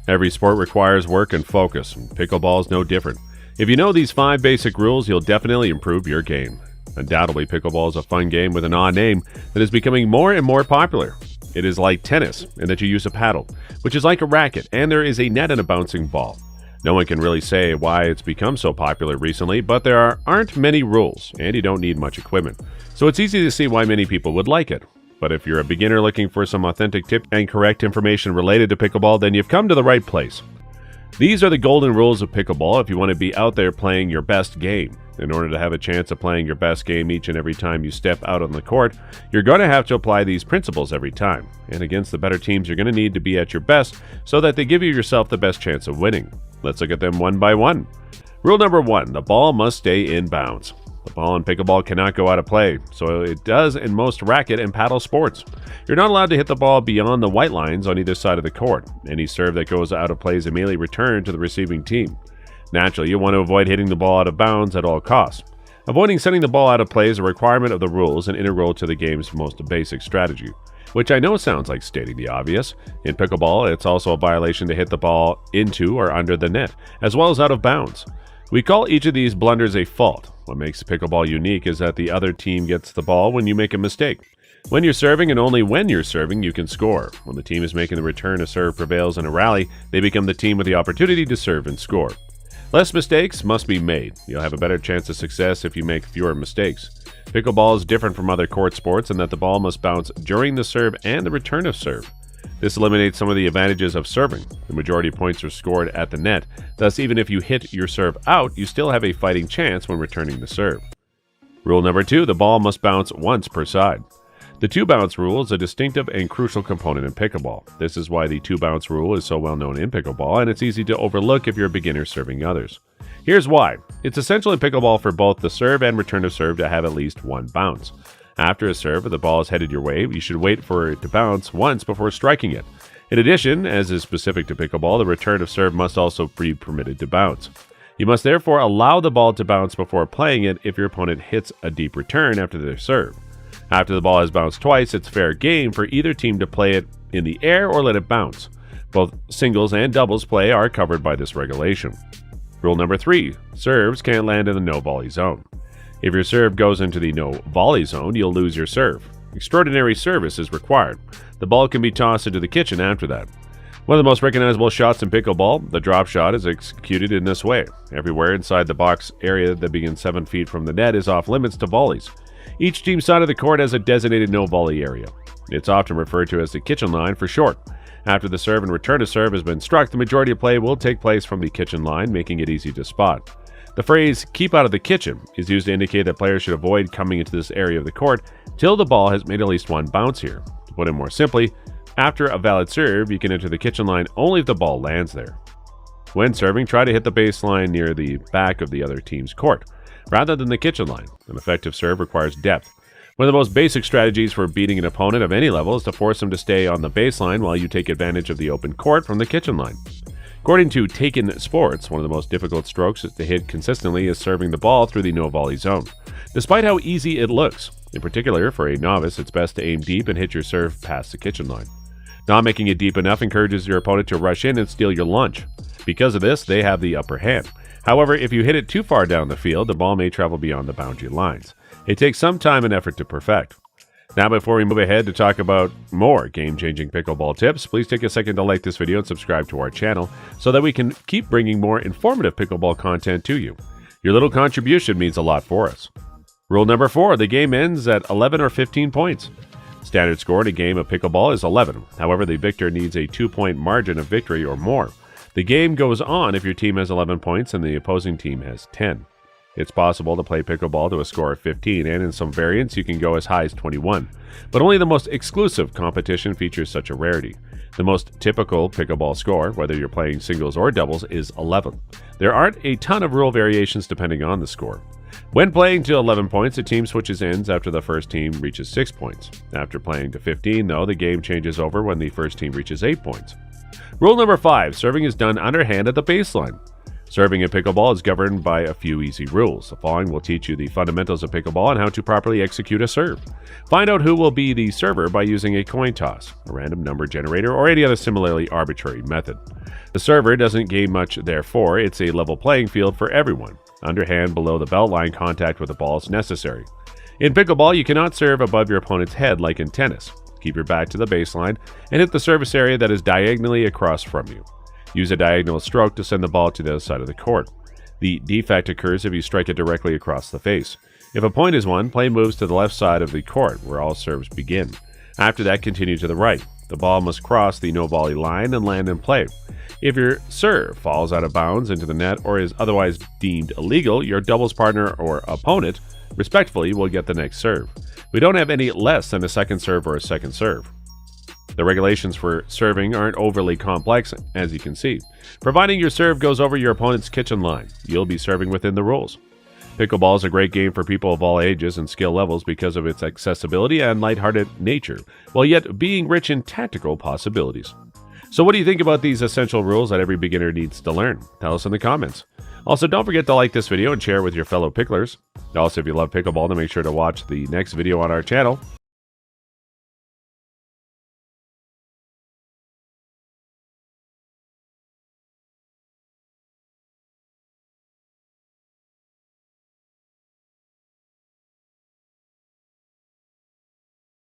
Every sport requires work and focus, and pickleball is no different. If you know these 5 basic rules, you'll definitely improve your game. Undoubtedly, pickleball is a fun game with an odd name that is becoming more and more popular. It is like tennis in that you use a paddle, which is like a racket, and there is a net and a bouncing ball. No one can really say why it's become so popular recently, but there aren't many rules, and you don't need much equipment. So it's easy to see why many people would like it. But if you're a beginner looking for some authentic tips and correct information related to pickleball, then you've come to the right place. These are the golden rules of pickleball if you want to be out there playing your best game. In order to have a chance of playing your best game each and every time you step out on the court, you're going to have to apply these principles every time. And against the better teams, you're going to need to be at your best so that they give you yourself the best chance of winning. Let's look at them one by one. Rule number 1, the ball must stay in bounds. The ball in pickleball cannot go out of play, so it does in most racket and paddle sports. You're not allowed to hit the ball beyond the white lines on either side of the court. Any serve that goes out of play is immediately returned to the receiving team. Naturally, you want to avoid hitting the ball out of bounds at all costs. Avoiding sending the ball out of play is a requirement of the rules and integral to the game's most basic strategy, which I know sounds like stating the obvious. In pickleball, it's also a violation to hit the ball into or under the net, as well as out of bounds. We call each of these blunders a fault. What makes pickleball unique is that the other team gets the ball when you make a mistake. When you're serving and only when you're serving, you can score. When the team is making the return, a serve prevails in a rally, they become the team with the opportunity to serve and score. Less mistakes must be made. You'll have a better chance of success if you make fewer mistakes. Pickleball is different from other court sports in that the ball must bounce during the serve and the return of serve. This eliminates some of the advantages of serving. The majority of points are scored at the net. Thus, even if you hit your serve out, you still have a fighting chance when returning the serve. Rule number 2, the ball must bounce once per side. The 2-bounce rule is a distinctive and crucial component in pickleball. This is why the 2-bounce rule is so well known in pickleball, and it's easy to overlook if you're a beginner serving others. Here's why. It's essential in pickleball for both the serve and return of serve to have at least 1 bounce. After a serve, if the ball is headed your way, you should wait for it to bounce once before striking it. In addition, as is specific to pickleball, the return of serve must also be permitted to bounce. You must therefore allow the ball to bounce before playing it if your opponent hits a deep return after their serve. After the ball has bounced twice, it's fair game for either team to play it in the air or let it bounce. Both singles and doubles play are covered by this regulation. Rule number 3, serves can't land in the no-volley zone. If your serve goes into the no-volley zone, you'll lose your serve. Extraordinary service is required. The ball can be tossed into the kitchen after that. One of the most recognizable shots in pickleball, the drop shot, is executed in this way. Everywhere inside the box area that begins 7 feet from the net is off limits to volleys. Each team's side of the court has a designated no-volley area. It's often referred to as the kitchen line for short. After the serve and return to serve has been struck, the majority of play will take place from the kitchen line, making it easy to spot. The phrase, "keep out of the kitchen," is used to indicate that players should avoid coming into this area of the court till the ball has made at least 1 bounce here. To put it more simply, after a valid serve, you can enter the kitchen line only if the ball lands there. When serving, try to hit the baseline near the back of the other team's court, rather than the kitchen line. An effective serve requires depth. One of the most basic strategies for beating an opponent of any level is to force them to stay on the baseline while you take advantage of the open court from the kitchen line. According to Taken Sports, one of the most difficult strokes to hit consistently is serving the ball through the no-volley zone, despite how easy it looks. In particular, for a novice, it's best to aim deep and hit your serve past the kitchen line. Not making it deep enough encourages your opponent to rush in and steal your lunch. Because of this, they have the upper hand. However, if you hit it too far down the field, the ball may travel beyond the boundary lines. It takes some time and effort to perfect. Now, before we move ahead to talk about more game-changing pickleball tips, please take a second to like this video and subscribe to our channel so that we can keep bringing more informative pickleball content to you. Your little contribution means a lot for us. Rule number 4, the game ends at 11 or 15 points. Standard score in a game of pickleball is 11. However, the victor needs a 2-point margin of victory or more. The game goes on if your team has 11 points and the opposing team has 10. It's possible to play pickleball to a score of 15, and in some variants you can go as high as 21. But only the most exclusive competition features such a rarity. The most typical pickleball score, whether you're playing singles or doubles, is 11. There aren't a ton of rule variations depending on the score. When playing to 11 points, a team switches ends after the first team reaches 6 points. After playing to 15, though, the game changes over when the first team reaches 8 points. Rule number 5, serving is done underhand at the baseline. Serving in pickleball is governed by a few easy rules. The following will teach you the fundamentals of pickleball and how to properly execute a serve. Find out who will be the server by using a coin toss, a random number generator, or any other similarly arbitrary method. The server doesn't gain much, therefore it's a level playing field for everyone. Underhand below the belt line contact with the ball is necessary. In pickleball, you cannot serve above your opponent's head like in tennis. Keep your back to the baseline and hit the service area that is diagonally across from you. Use a diagonal stroke to send the ball to the other side of the court. The defect occurs if you strike it directly across the face. If a point is won, play moves to the left side of the court, where all serves begin. After that, continue to the right. The ball must cross the no-volley line and land in play. If your serve falls out of bounds into the net or is otherwise deemed illegal, your doubles partner or opponent, respectively, will get the next serve. We don't have any less than a second serve or a second serve. The regulations for serving aren't overly complex, as you can see. Providing your serve goes over your opponent's kitchen line, you'll be serving within the rules. Pickleball is a great game for people of all ages and skill levels because of its accessibility and lighthearted nature, while yet being rich in tactical possibilities. So what do you think about these essential rules that every beginner needs to learn? Tell us in the comments. Also, don't forget to like this video and share it with your fellow picklers. Also, if you love pickleball, then make sure to watch the next video on our channel.